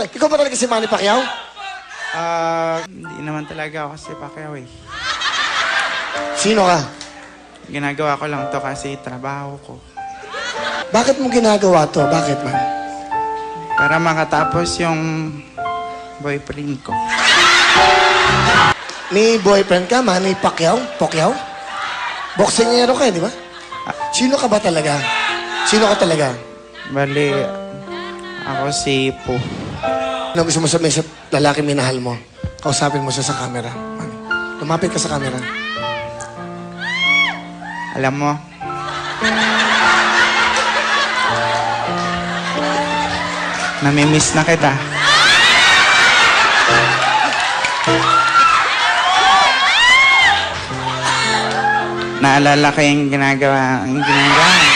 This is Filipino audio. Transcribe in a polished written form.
Ikaw ba talaga si Manny Pacquiao? Hindi naman talaga ako si Pacquiao eh. Sino ka? Ginagawa ko lang to kasi trabaho ko. Bakit mo ginagawa to? Bakit man? Para makatapos yung boyfriend ko. May boyfriend ka, Manny Pacquiao? Pacquiao? Boksingero ka, di ba? Sino ka ba talaga? Sino ka talaga? Bali, ako si Po. Ano gusto mo sabihin sa lalaki minahal mo? Kausapin mo siya sa camera. Manny, lumapit ka sa camera. Alam mo, namimiss na kita. Naalala ko yung ginagawa mo.